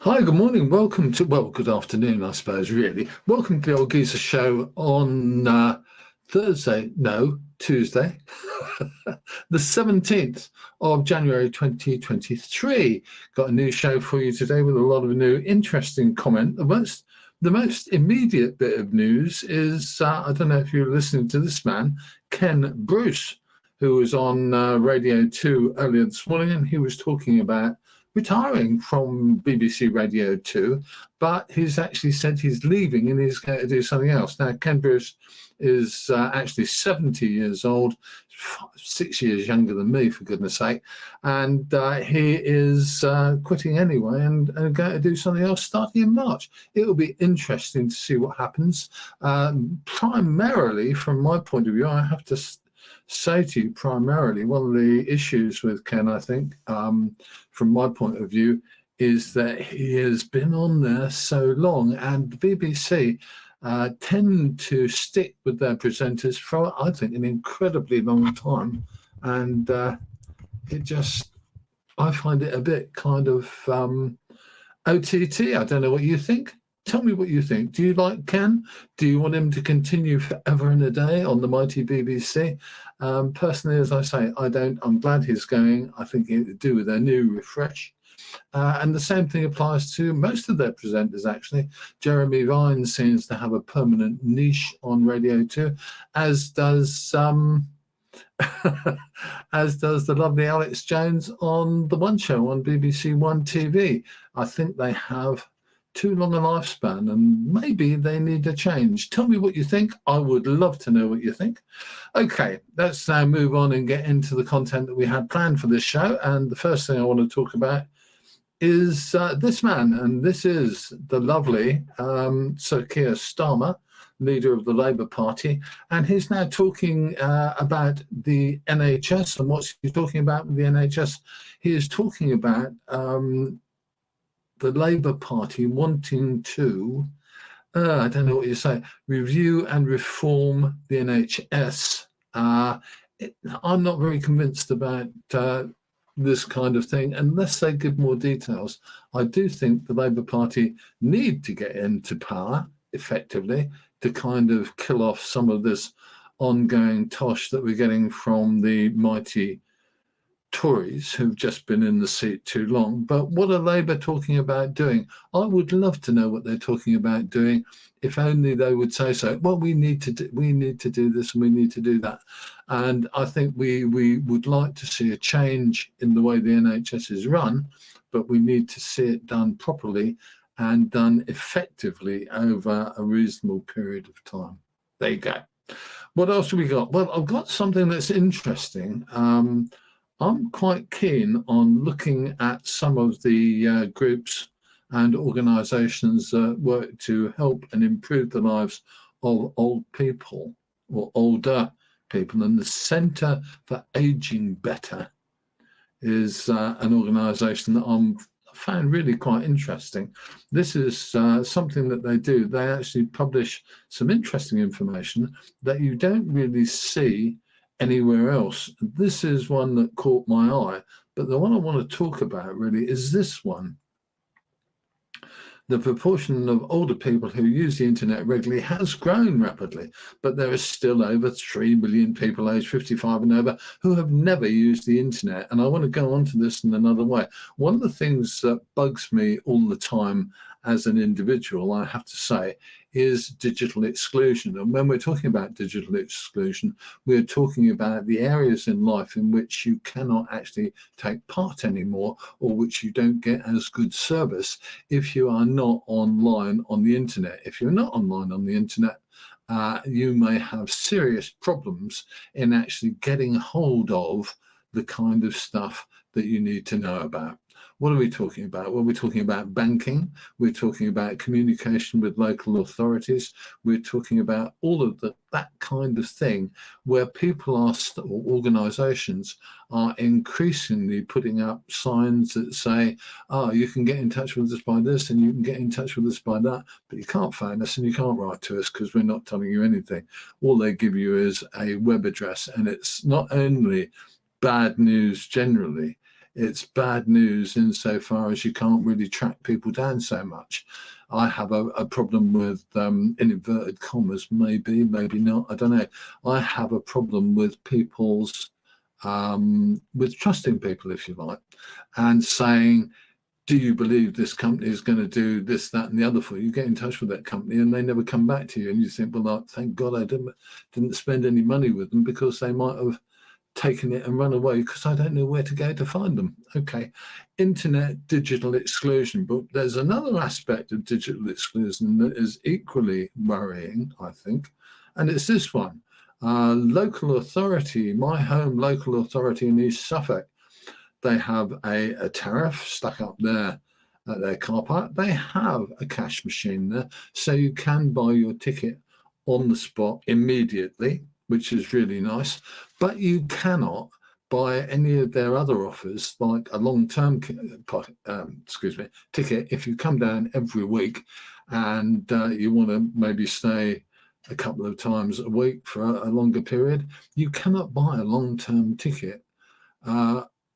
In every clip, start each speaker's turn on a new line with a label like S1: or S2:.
S1: Hi, good morning. Welcome to, well, good afternoon, I suppose, really. Welcome to the Old Geezer Show on Tuesday, the 17th of January 2023. Got a new show for you today with a lot of new interesting comment. The most immediate bit of news is, I don't know if you're listening to this man, Ken Bruce, who was on Radio 2 earlier this morning, and he was talking about retiring from BBC Radio 2, but he's actually said he's leaving and he's going to do something else. Now, Ken Bruce is actually 70 years old, 6 years younger than me, for goodness sake, and he is quitting anyway and going to do something else starting in March. It will be interesting to see what happens. Primarily, from my point of view, I have to say to you, primarily, one of the issues with Ken, I think, from my point of view, is that he has been on there so long, and the BBC tend to stick with their presenters for, I think, an incredibly long time. And I find it a bit kind of OTT. I don't know what you think. Tell me what you think. Do you like Ken? Do you want him to continue forever and a day on the mighty BBC? Personally, as I say, I don't. I'm glad he's going. I think it would do with a new refresh. And the same thing applies to most of their presenters, actually. Jeremy Vine seems to have a permanent niche on Radio 2, as does as does the lovely Alex Jones on The One Show on BBC One TV. I think they have too long a lifespan and maybe they need a change. Tell me what you think. I would love to know what you think. Okay, let's now move on and get into the content that we had planned for this show. And the first thing I want to talk about is this man, and this is the lovely Sir Keir Starmer, leader of the Labour Party, and he's now talking about the NHS. And what's he talking about with the NHS? He is talking about the Labour Party wanting to, I don't know what you say, review and reform the NHS. I'm not very convinced about this kind of thing unless they give more details. I do think the Labour Party need to get into power effectively to kind of kill off some of this ongoing tosh that we're getting from the mighty Tories who've just been in the seat too long. But what are Labour talking about doing? I would love to know what they're talking about doing, if only they would say so. Well, we need to do this and we need to do that. And I think we would like to see a change in the way the NHS is run, but we need to see it done properly and done effectively over a reasonable period of time. There you go. What else have we got? Well, I've got something that's interesting. I'm quite keen on looking at some of the groups and organisations that work to help and improve the lives of old people or older people. And the Centre for Ageing Better is an organisation that I found really quite interesting. This is something that they do. They actually publish some interesting information that you don't really see anywhere else. This is one that caught my eye, but the one I want to talk about really is this one. The proportion of older people who use the internet regularly has grown rapidly, but there are still over 3 million people aged 55 and over who have never used the internet. And I want to go on to this in another way. One of the things that bugs me all the time as an individual, I have to say, is digital exclusion. And when we're talking about digital exclusion, we're talking about the areas in life in which you cannot actually take part anymore, or which you don't get as good service if you are not online on the internet. If you're not online on the internet, you may have serious problems in actually getting hold of the kind of stuff that you need to know about. What are we talking about? Well, we're talking about banking. We're talking about communication with local authorities. We're talking about all of that kind of thing where people or organisations are increasingly putting up signs that say, oh, you can get in touch with us by this and you can get in touch with us by that, but you can't phone us and you can't write to us because we're not telling you anything. All they give you is a web address, and it's not only bad news generally, it's bad news insofar as you can't really track people down so much. I have a problem with, in inverted commas, maybe not, I don't know. I have a problem with people's, with trusting people, if you like, and saying, do you believe this company is going to do this, that, and the other for you? You get in touch with that company and they never come back to you. And you think, well, thank God I didn't spend any money with them, because they might have taken it and run away, because I don't know where to go to find them. Okay, internet digital exclusion. But there's another aspect of digital exclusion that is equally worrying, I think, and it's this one. Local authority, my home local authority in East Suffolk, they have a tariff stuck up there at their car park. They have a cash machine there, so you can buy your ticket on the spot immediately, which is really nice. But you cannot buy any of their other offers, like a long-term ticket. If you come down every week and you want to maybe stay a couple of times a week for a longer period, you cannot buy a long-term ticket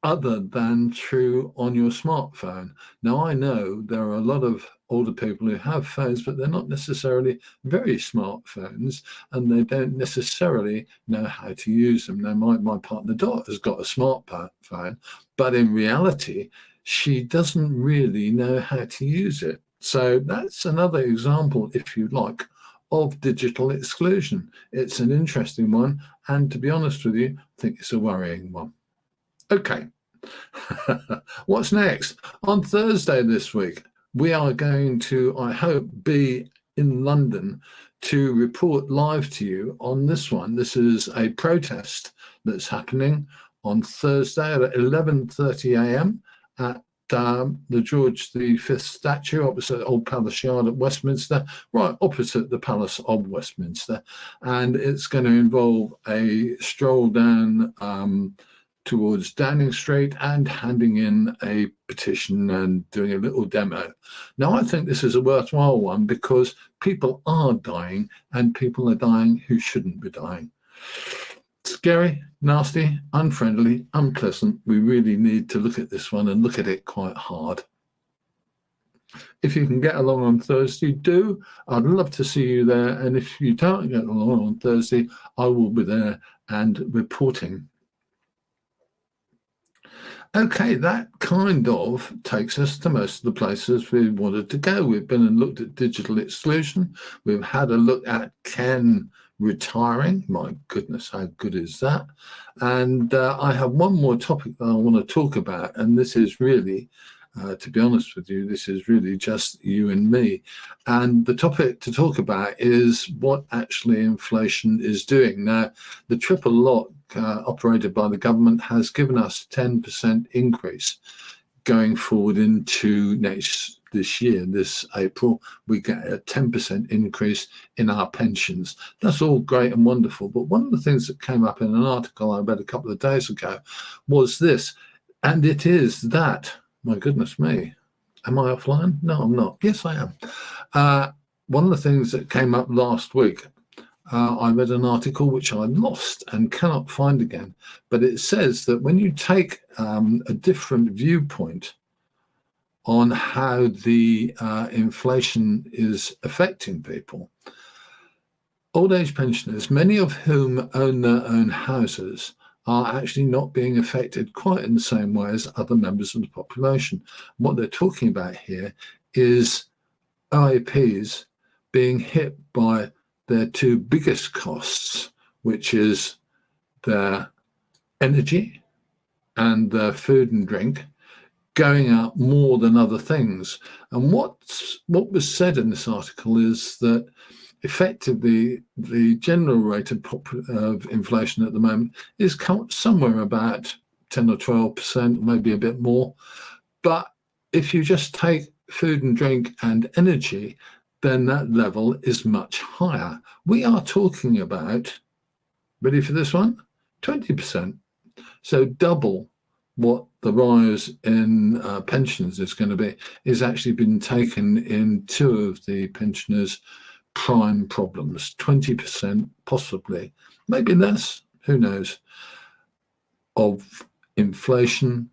S1: other than through on your smartphone. Now, I know there are a lot of older people who have phones, but they're not necessarily very smartphones, and they don't necessarily know how to use them. Now, my partner Dot has got a smartphone, but in reality, she doesn't really know how to use it. So that's another example, if you like, of digital exclusion. It's an interesting one, and to be honest with you, I think it's a worrying one. Okay, what's next? On Thursday this week, we are going to, I hope, be in London to report live to you on this one. This is a protest that's happening on Thursday at 11:30 a.m. at the George V statue opposite Old Palace Yard at Westminster, right opposite the Palace of Westminster. And it's going to involve a stroll down towards Downing Street and handing in a petition and doing a little demo. Now, I think this is a worthwhile one because people are dying, and people are dying who shouldn't be dying. Scary, nasty, unfriendly, unpleasant. We really need to look at this one and look at it quite hard. If you can get along on Thursday, do. I'd love to see you there. And if you don't get along on Thursday, I will be there and reporting. Okay, that kind of takes us to most of the places we wanted to go. We've been and looked at digital exclusion. We've had a look at Ken retiring. My goodness, how good is that? And I have one more topic that I want to talk about, and this is really, to be honest with you, this is really just you and me. And the topic to talk about is what actually inflation is doing. Now, the triple lock operated by the government has given us a 10% increase going forward into this year, this April. We get a 10% increase in our pensions. That's all great and wonderful. But one of the things that came up in an article I read a couple of days ago was this, and it is that, my goodness me, am I offline? No, I'm not. Yes, I am. One of the things that came up last week, I read an article which I lost and cannot find again, but it says that when you take a different viewpoint on how the inflation is affecting people, old age pensioners, many of whom own their own houses, are actually not being affected quite in the same way as other members of the population. What they're talking about here is OAPs being hit by their two biggest costs, which is their energy and their food and drink, going up more than other things. And what was said in this article is that effectively the general rate of inflation at the moment is somewhere about 10 or 12%, maybe a bit more. But if you just take food and drink and energy, then that level is much higher. We are talking about, ready for this one, 20%. So double what the rise in pensions is going to be is actually been taken in two of the pensioners' prime problems, 20% possibly, maybe less, who knows, of inflation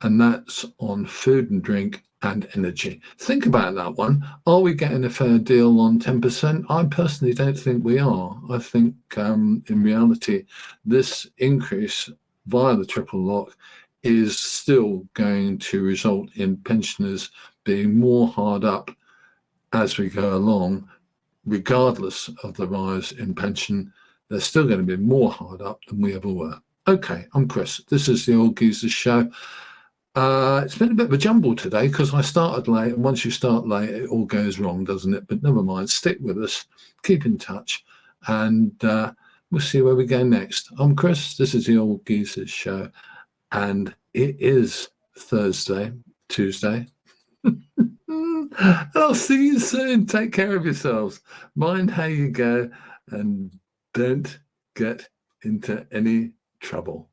S1: and that's on food and drink and energy. Think about that one. Are we getting a fair deal on 10%? I personally don't think we are. I think in reality, this increase via the triple lock is still going to result in pensioners being more hard up as we go along, regardless of the rise in pension. They're still going to be more hard up than we ever were. Okay, I'm Chris. This is the Old Geezers Show. It's been a bit of a jumble today because I started late, and once you start late, it all goes wrong, doesn't it? But never mind, stick with us, keep in touch, and we'll see where we go next. I'm Chris, this is the Old Geezers Show, and it is Tuesday. I'll see you soon. Take care of yourselves. Mind how you go, and don't get into any trouble.